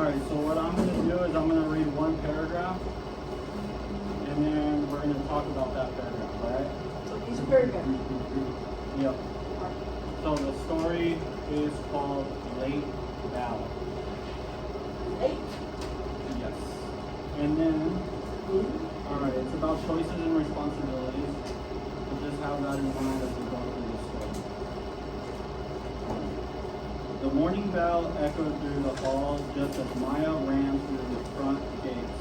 Alright, so what I'm going to do is I'm going to read one paragraph, and then we're going to talk about that paragraph, alright? So each paragraph. Yep. So the story is called Late Ballot. Late? Yes. And then, alright, it's about choices and responsibilities. So just have that in mind as we go through the story. The morning bell echoed through the halls just as Maya ran through the front gates.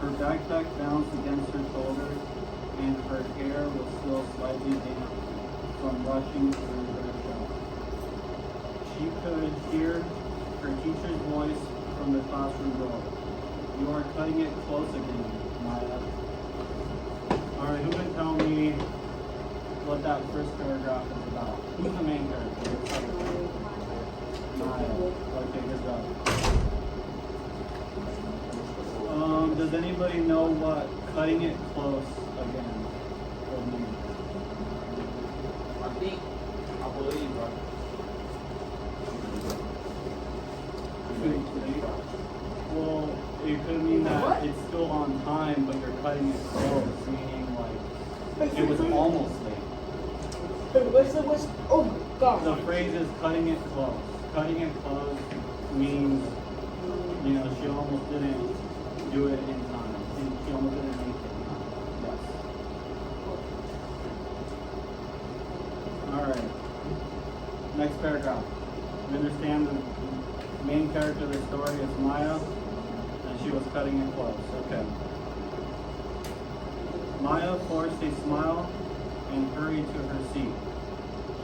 Her backpack bounced against her shoulders, and her hair was still slightly damp from rushing through her shower. She could hear her teacher's voice from the classroom door. You are cutting it close again, Maya. Alright, who can tell me what that first paragraph is about? Who's the main character? Maya. Okay, good job. Does anybody know what cutting it close again would mean? I believe, Well, it could mean that it's still on time, but you're cutting it close, meaning like it was almost late. What's, oh my God. The phrase is cutting it close. Cutting it close means, you know, she almost didn't do it in time. She almost didn't make it in time. Yes. Alright. Next paragraph. We understand the main character of the story is Maya, and she was cutting it close. Okay. Maya forced a smile and hurried to her seat.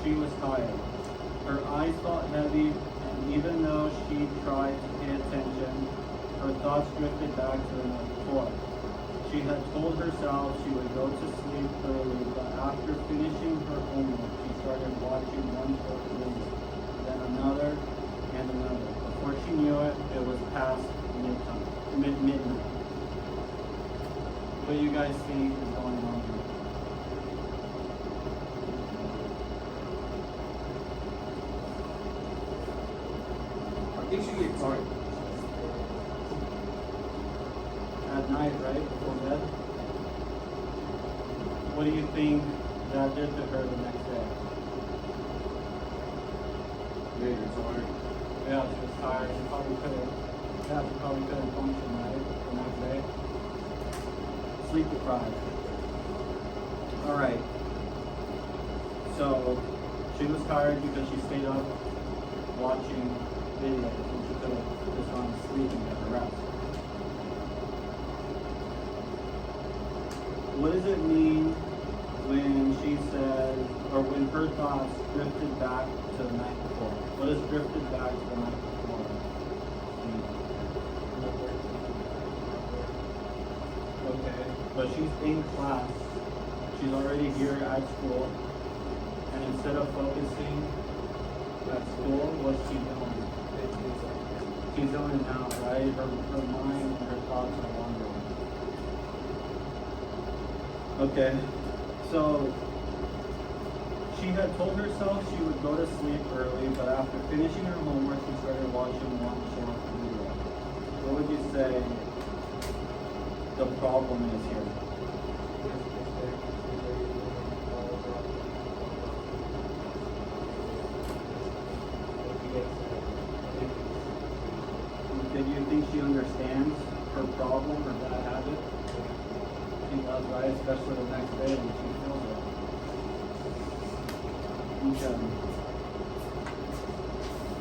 She was tired. Her eyes felt heavy, and even though she tried to pay attention, her thoughts drifted back to the night before. She had told herself she would go to sleep early, but after finishing her homework, she started watching one short movie, then another, and another. Before she knew it, it was past midnight. What do you guys think is going on here? I think she gets tired. At night, right? Before bed? What do you think that did to her the next day? Yeah, you're tired. Yeah, she was tired. She probably couldn't function, right? The next day. Sleep deprived. Alright. So, she was tired because she stayed up watching videos when she could have just gone to sleep and get a rest. What does it mean when she says, or when her thoughts drifted back to the night before? What does drifted back to the night before mean? Okay, but she's in class. She's already here at school. And instead of focusing at school, what's she doing? She's zoning out, right? Her mind and her thoughts are wandering. Okay, so she had told herself she would go to sleep early, but after finishing her homework, she started watching one short video. What would you say the problem is here? Do you think she understands her problem, her bad habit? She does, right? Especially the next day when she feels it. Okay.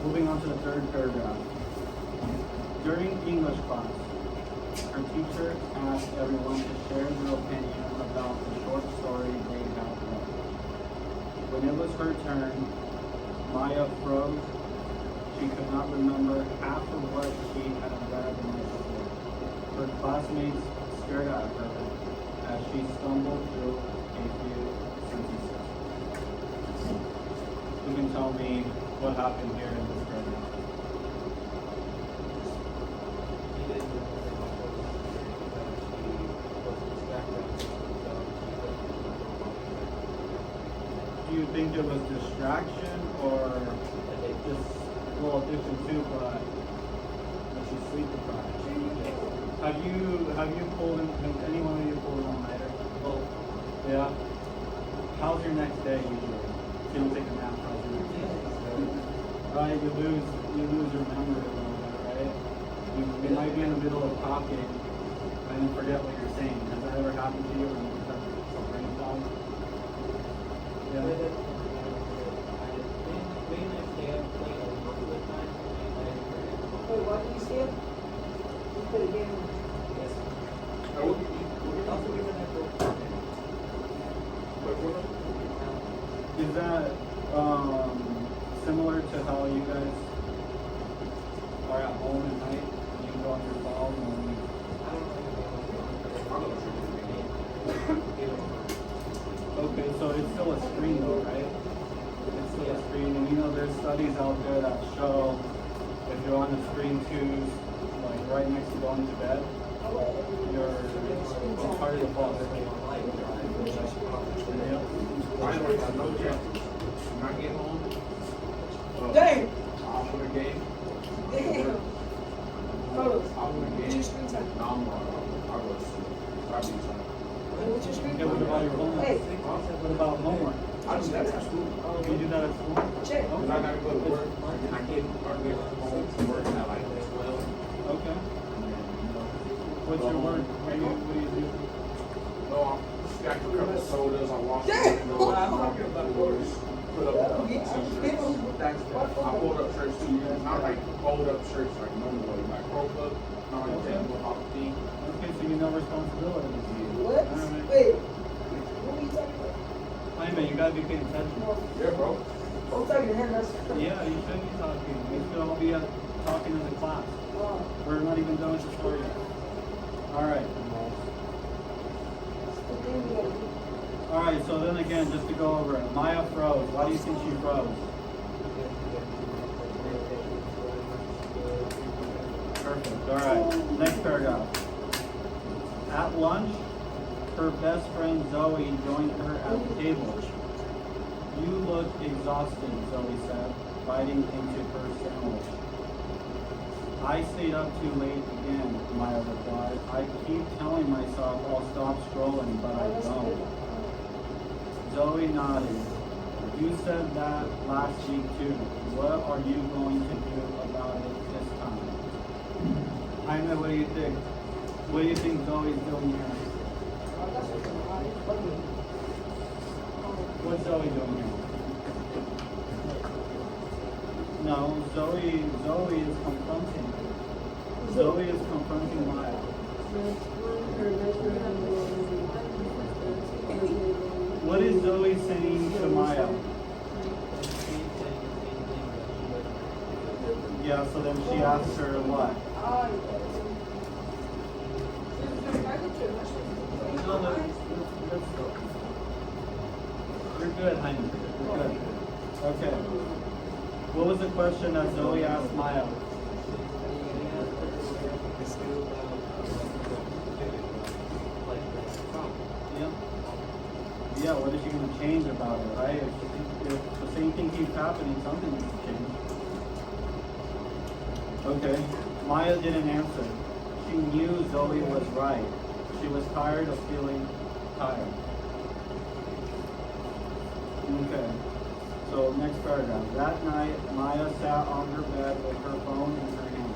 Moving on to the third paragraph. During English class, her teacher asked everyone to share their opinion about the short story they had read. When it was her turn, Maya froze. She could not remember half of what she had read in the book. Her classmates stared at her as she stumbled through a few sentences. You can tell me what happened here in this paragraph. Do you think it was distraction or just, well, addiction too, but she she's sleep deprived. Have you pulled in? Has any one of you pulled an all-nighter? Well, Yeah. How's your next day usually? If you don't take a nap, how's your next day? Right, you lose your memory a little bit, right? You might be in the middle of talking and then forget what you're saying. Has that ever happened to you when you have a brain fog? Yeah. Wait, why did you stay up? You put a game on. Is that similar to how you guys are at home at night? You go on your phone and okay, so it's still a screen though, right? It's still a screen, and you know there's studies out there that show if you're on the screen too, like right next to going to bed, it's harder to fall asleep. Yeah. I don't have no chance. When I get home, Dang! I'll put a game. Damn! Carlos, I'll put a what's your game. screen time? Now I'll go to sleep. I'll be tired. Hey, what's your screen Okay, what about your homework? Hey. What about homework? I do that at school. You do that at school? Check. Because I gotta go to work, and I can't get home from work at like 12. Okay. What's your work? What do you do? No, I got a couple sodas, I wash the Dang. windows, I knock the doors, put up a t-shirts. I pulled up shirts too, not like fold up shirts like normal way, like roll up, not like that, with all the thing. Okay, so you know responsibilities. What? Alright. Wait. What are you talking about? Wait a minute, you gotta be paying attention. Yeah, bro. I'm talking to him, that's. Yeah, you should be talking. We should all be talking in the class. Oh. We're not even done with the story yet. Alright. That's the thing we gotta do. Alright, so then again, just to go over it. Maya froze. Why do you think she froze? Perfect. Alright. Next paragraph. At lunch, her best friend Zoe joined her at the table. You look exhausted, Zoe said, biting into her sandwich. I stayed up too late again, Maya replied. I keep telling myself I'll stop scrolling, but I don't. Zoe nodded. You said that last week too. What are you going to do about it this time? Jaime, what do you think? What do you think Zoe's doing here? What's Zoe doing here? No, Zoe is confronting. Zoe is confronting Maya. What is Zoe saying to Maya? Yeah, so then she asks her what? No, let's go. You're good, Jaime. You're good. Okay. What was the question that Zoe asked Maya? Yeah. Yeah, what is she going to change about it, right? If the same thing keeps happening, something needs to change. Okay. Maya didn't answer. She knew Zoe was right. She was tired of feeling tired. Okay. So next paragraph. That night, Maya sat on her bed with her phone in her hand.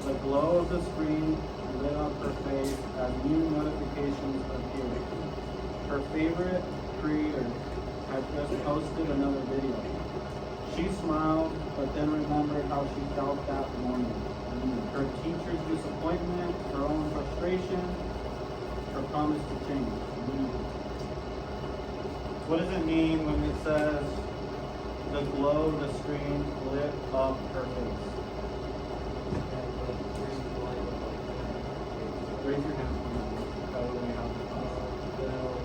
The glow of the screen lit up her face as new notifications appeared. Her favorite creator had just posted another video. She smiled, but then remembered how she felt that morning. Her teacher's disappointment, her own frustration, her promise to change. What does it mean when it says the glow of the screen lit up her face? Raise your hand. That way we have the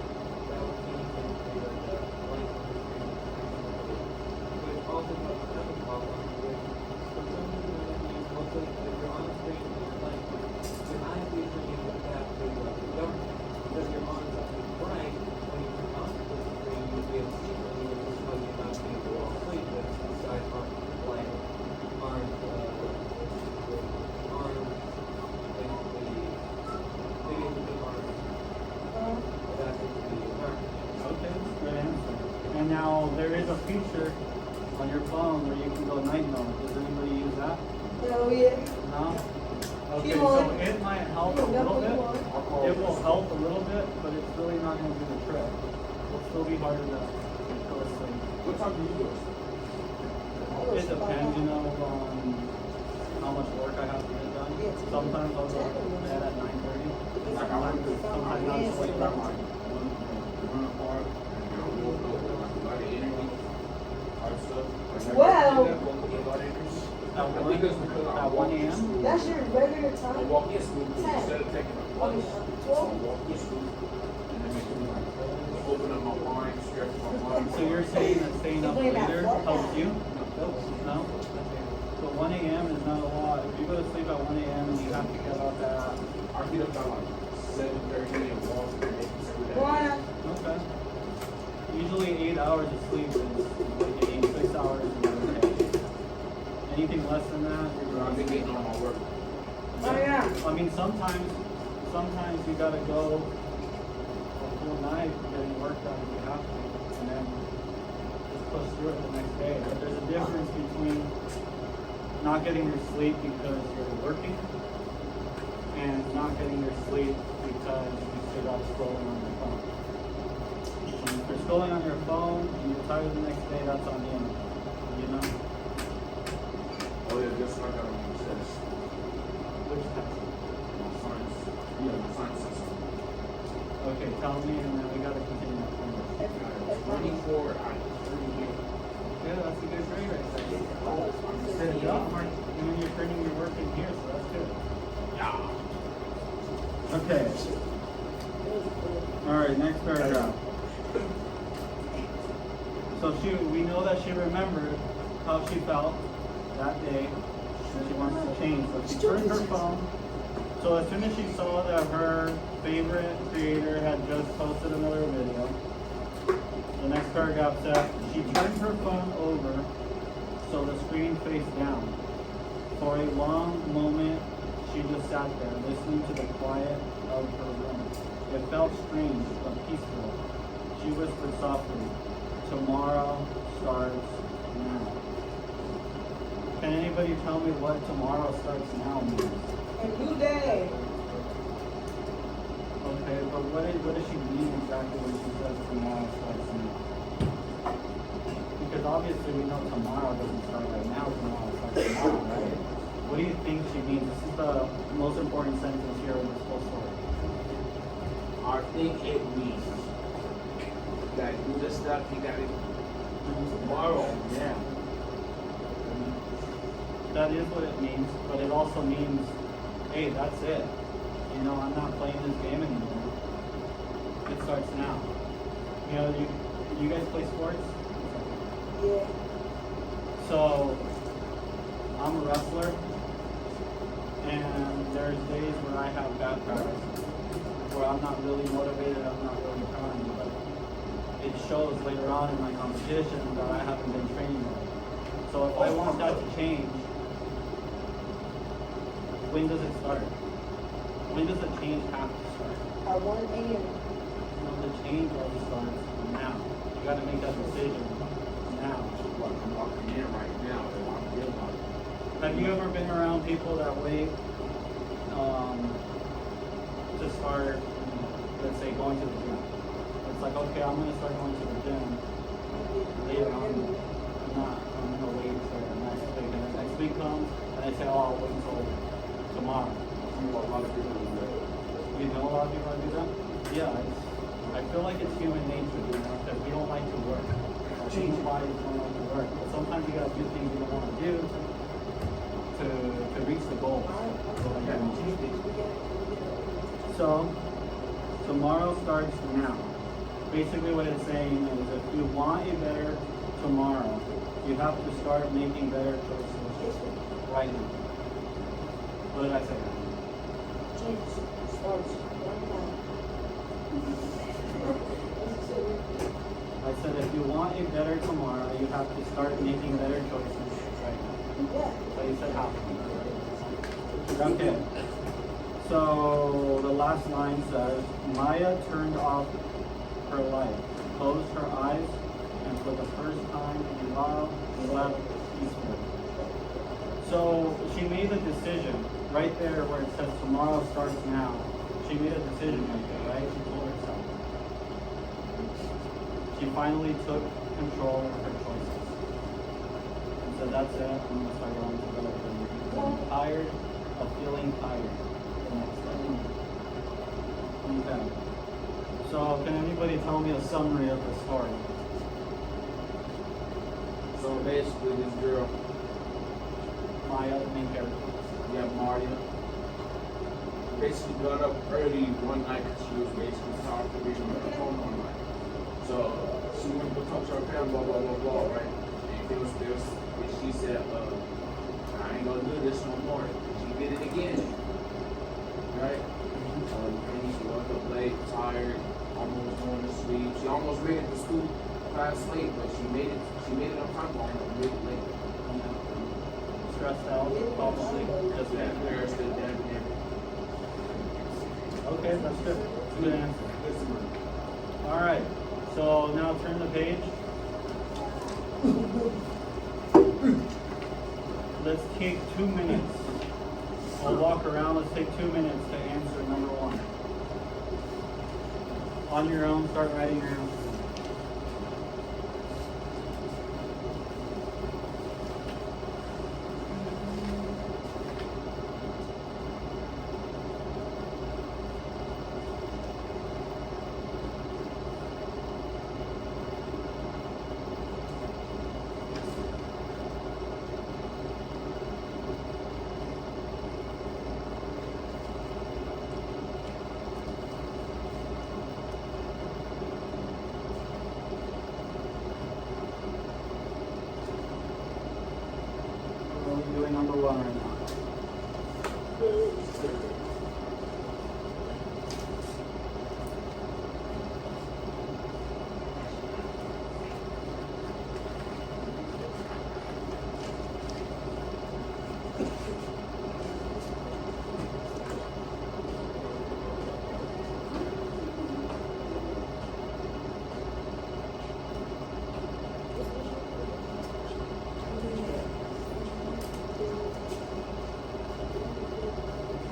feature on your phone where you can go night mode. Does anybody use that? Oh, yeah. No? Okay, Keep so on. it might help a little bit. It will help a little bit, but it's really not going to do the trick. It'll still be harder to go to sleep. What time do you do it? It depends, you know, on how much work I have to get done. Sometimes I'll go to bed at 9:30. Like I want to do Sometimes I I'll sleep sleep by at like 1 o'clock, and then I'll woke up with like a lot of energy type stuff. Like, Wow. I woke up with a lot of energy. At I think it's because I at 1 walk in a.m.? school. That's your regular I time? walk in school because 10. instead of taking a bus, I walk in school. And then make me like open up my mind, stretch my mind. So you're saying that staying up You're playing that later four helps now. you? No? So 1 a.m. is not a lot. If you go to sleep at 1 a.m. and you have to get up at... I get up at like 7:30 and walk and make it every day. Why? Okay. Usually 8 hours of sleep is like getting 6 hours in a day. Anything less than that, you're I've been getting on my work. Oh, yeah. I mean, sometimes you gotta go a full night getting work done if you have to, and then just push through it the next day. But there's a difference between not getting your sleep because you're working and not getting your sleep because you stayed up scrolling on your phone. So if you're scrolling on your phone and you're tired the next day, that's on you. You know? Oh yeah, just like I says. Which test? My science. Yeah, my science system. Okay, tell me, and then we gotta continue that conversation. 24 out of 30 years. Yeah, that's a good grade right there. I'm setting it up. And then you're turning your work in here, so that's good. Yeah. Okay. All right, next paragraph. So we know that she remembered how she felt that day, and she wants to change. So she turned her phone. So as soon as she saw that her favorite creator had just posted another video, the next paragraph said, she turned her phone over so the screen faced down. For a long moment, she just sat there, listening to the quiet of her room. It felt strange, but peaceful. She whispered softly, tomorrow starts now. Can anybody tell me what tomorrow starts now means? A new day. Okay, but what does she mean exactly when she says tomorrow starts now? Because obviously we know tomorrow doesn't start right now, tomorrow starts tomorrow, right? What do you think she means? This is the most important sentence here in this whole story. I think it means that you do the stuff you gotta do tomorrow. Yeah. That is what it means, but it also means, hey, that's it. You know, I'm not playing this game anymore. It starts now. You know, you guys play sports? Yeah. So, I'm a wrestler, and there's days where I have bad practice, where I'm not really motivated, I'm not really trying, but it shows later on in my competition that I haven't been training well. So if I want that to change, when does it start? When does the change have to start? At 1 a.m. No, the change always starts now. You got to make that decision now. Like I'm locking in right now, and I'm feeling like Have you ever been around people that wait to start, let's say, going to the gym? It's like, okay, I'm going to start going to the gym later on. I'm going to wait till next week. And then next week comes, and I say, oh, I'll wait until tomorrow. you know, a lot of people do that. You know a lot of people that do that? Yeah, I feel like it's human nature, you know, because we don't like to work. Our human bodies don't like to work. But sometimes you gotta do things you don't want to do to reach the goal. So, tomorrow starts now. Basically what it's saying is if you want a better tomorrow, you have to start making better choices right now. What did I say? Change starts right now. I said if you want a better tomorrow, you have to start making better choices right now. Yeah. So you said how? Okay. So the last line says, Maya turned off her light, closed her eyes, and for the first time in a while left Eastwood. So she made the decision right there where it says tomorrow starts now. She made a decision right there, right? She told herself. She finally took control of her choices. And so that's it. I'm going to start going to the I'm tired of feeling tired. The next day. Okay. So can anybody tell me a summary of the story? So basically, this girl, Maya, the main character. yeah, Maria, basically got up early one night because she was basically tired of being on her phone one night. So she went to talk to her parents, blah, blah, blah, blah, right? And it was this, and she said, I ain't gonna do this no more. And she did it again, right? And she woke up late, tired, almost going to sleep. She almost made it to school class late, but she made it on time, but almost made it late. Stressed out, probably. Just Embarrassed to death and everything. Okay, that's good. That's a good answer. Good summary. All right. So now turn the page. Let's take 2 minutes. We'll walk around. Let's take 2 minutes to answer number 1. On your own, start writing your answer. We're only doing number 1 right now.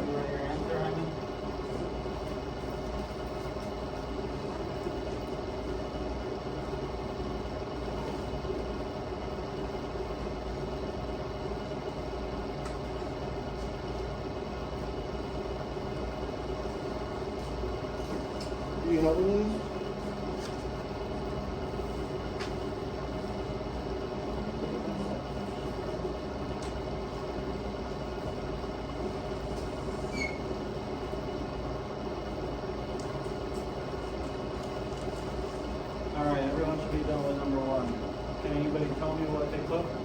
You write your answer, Hyman? You have one? All right, everyone should be done with number 1. Can anybody tell me what they put?